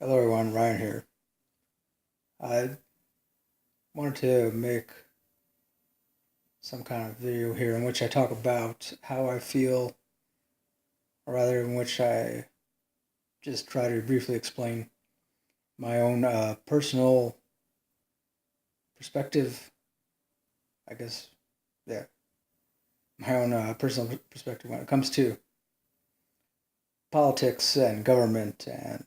Hello everyone, Ryan here. I wanted to make some kind of video here in which I talk about how I feel, or rather, in which I just try to briefly explain my own personal perspective. I guess, yeah, my own personal perspective when it comes to politics and government and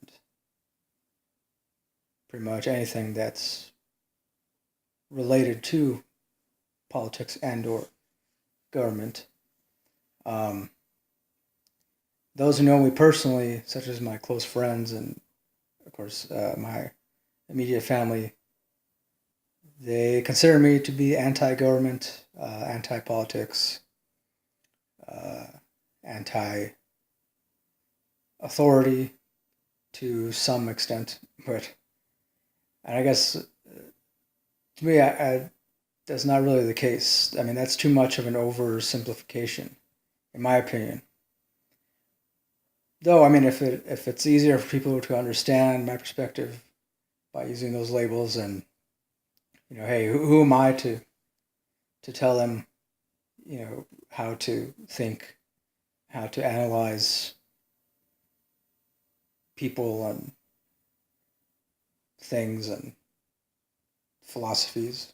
pretty much anything that's related to politics and or government. Um, those who know me personally, such as my close friends and, of course, my immediate family, they consider me to be anti-government, anti-politics, uh, anti-authority to some extent. But and I guess to me, that's not really the case. I mean, that's too much of an oversimplification, in my opinion. Though, I mean, if it's easier for people to understand my perspective by using those labels, and hey, who am I to tell them, how to think, how to analyze people and things and philosophies.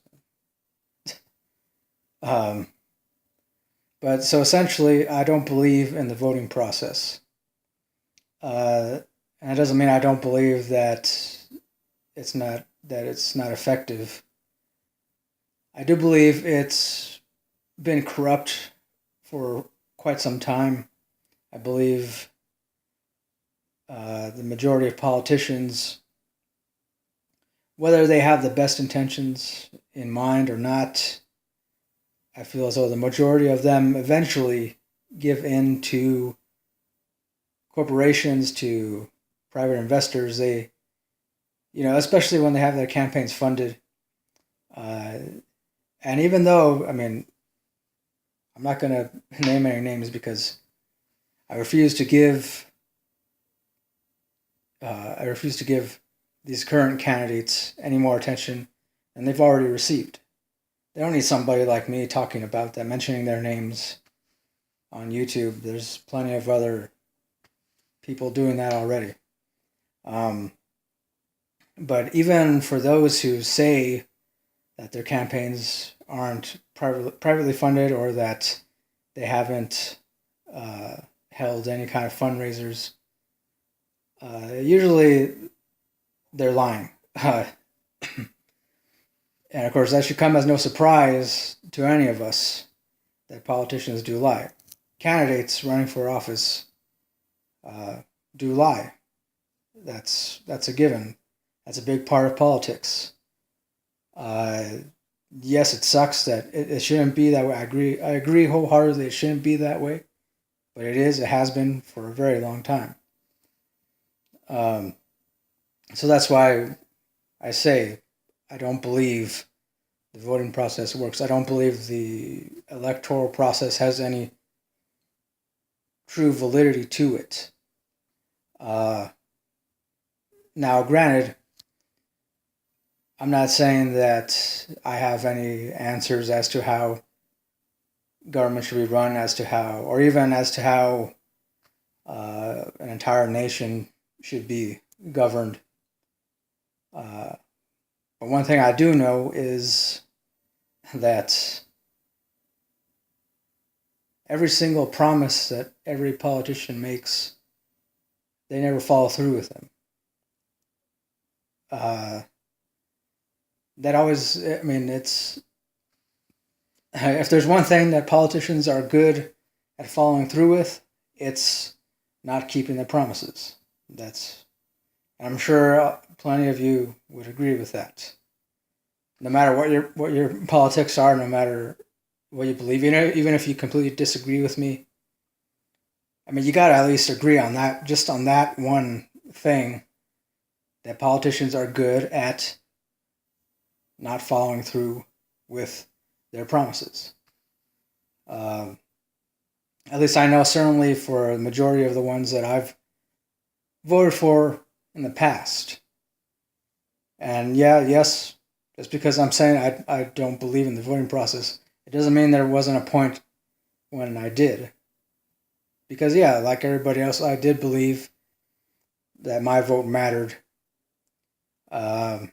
Um, but so essentially, I don't believe in the voting process. And it doesn't mean I don't believe that it's not effective. I do believe it's been corrupt for quite some time. I believe the majority of politicians, whether they have the best intentions in mind or not, I feel as though the majority of them eventually give in to corporations, to private investors. They, especially when they have their campaigns funded. Uh, and even though, I mean, I'm not going to name any names because I refuse to give. I refuse to give these current candidates any more attention than they've already received. They don't need somebody like me talking about them, mentioning their names on YouTube. There's plenty of other people doing that already. Um, but even for those who say that their campaigns aren't privately funded, or that they haven't held any kind of fundraisers, usually they're lying. And of course, that should come as no surprise to any of us that politicians do lie. Candidates running for office do lie. That's a given. That's a big part of politics. Uh, yes, it sucks that it shouldn't be that way. I agree wholeheartedly. It shouldn't be that way, but it is. It has been for a very long time. Um, so that's why I say I don't believe the voting process works. I don't believe the electoral process has any true validity to it. Uh, Now, granted, I'm not saying that I have any answers as to how government should be run, as to how, or even as to how an entire nation should be governed. Uh, but one thing I do know is that every single promise that every politician makes, they never follow through with them. Uh, that always, I mean, it's, if there's one thing that politicians are good at following through with, it's not keeping their promises. That's, I'm sure plenty of you would agree with that. No matter what your politics are, no matter what you believe, even if you completely disagree with me, I mean, you gotta at least agree on that, just on that one thing, that politicians are good at not following through with their promises. Um, at least I know certainly for the majority of the ones that I've voted for, in the past. And yes, just because I'm saying I don't believe in the voting process, it doesn't mean there wasn't a point when I did. Because, yeah, like everybody else, I did believe that my vote mattered. But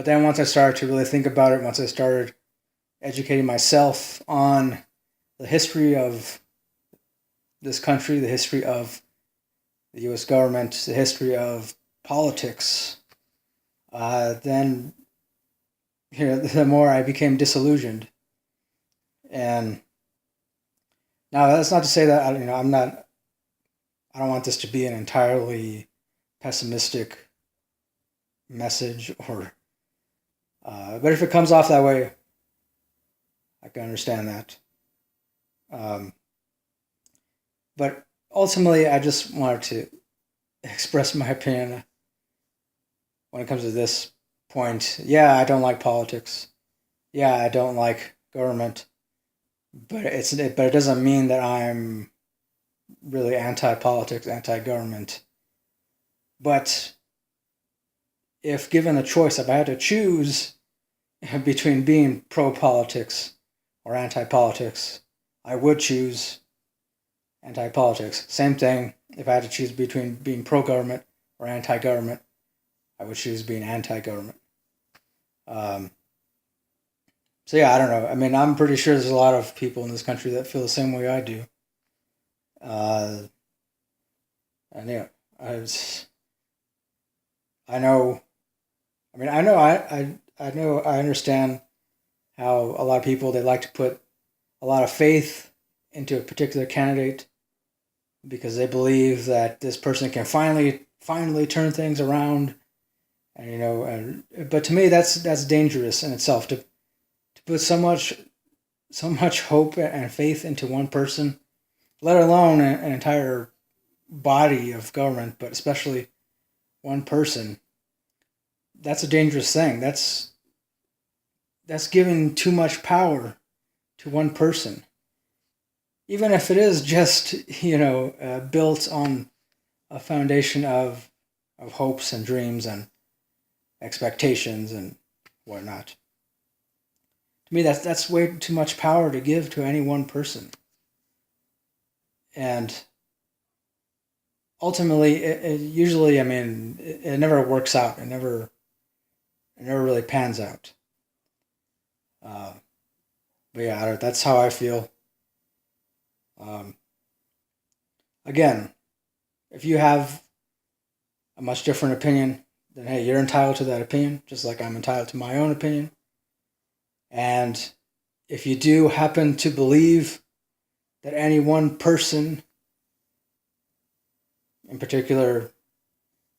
then once I started to really think about it, once I started educating myself on the history of this country, the history of the U.S. government, the history of politics, then the more I became disillusioned. And now that's not to say that I'm not. I don't want this to be an entirely pessimistic message, or. But if it comes off that way, I can understand that. Um, but ultimately, I just wanted to express my opinion when it comes to this point. Yeah, I don't like politics. Yeah, I don't like government. But it doesn't mean that I'm really anti-politics, anti-government. But if given the choice, if I had to choose between being pro-politics or anti-politics, I would choose anti-politics. Same thing, if I had to choose between being pro-government or anti-government, I would choose being anti-government. Um, so yeah, I don't know. I mean, I'm pretty sure there's a lot of people in this country that feel the same way I do. Uh, and yeah, I know. I mean, I know. I understand how a lot of people, they like to put a lot of faith into a particular candidate because they believe that this person can finally turn things around. And but to me, that's dangerous in itself, to put so much hope and faith into one person, let alone an entire body of government, but especially one person. That's a dangerous thing. That's giving too much power to one person, even if it is just built on a foundation of hopes and dreams and expectations and whatnot. To me, that's way too much power to give to any one person. And ultimately, it usually, I mean, it never works out. It never really pans out. Uh, but yeah, that's how I feel. Um, Again, if you have a much different opinion, then hey, you're entitled to that opinion, just like I'm entitled to my own opinion. And if you do happen to believe that any one person, in particular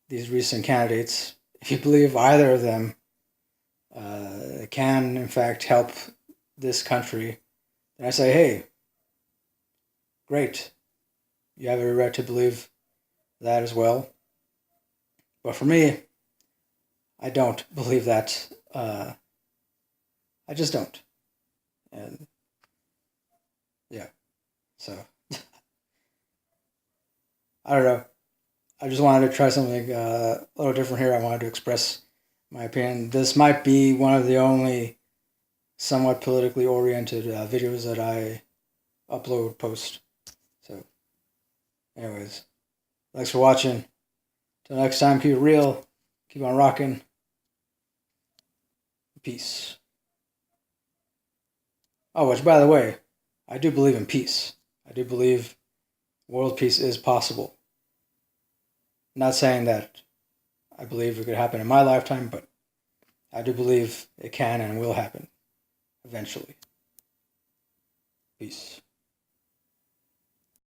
these recent candidates, if you believe either of them can in fact help this country, then I say, hey, great. You have every right to believe that as well. But for me, I don't believe that. I just don't. And yeah, so I don't know. I just wanted to try something a little different here. I wanted to express my opinion. This might be one of the only somewhat politically oriented videos that I post. So, anyways, thanks for watching. Till next time, keep it real, keep on rocking. Peace. Oh, which, by the way, I do believe in peace. I do believe world peace is possible. I'm not saying that I believe it could happen in my lifetime, but I do believe it can and will happen eventually. Peace.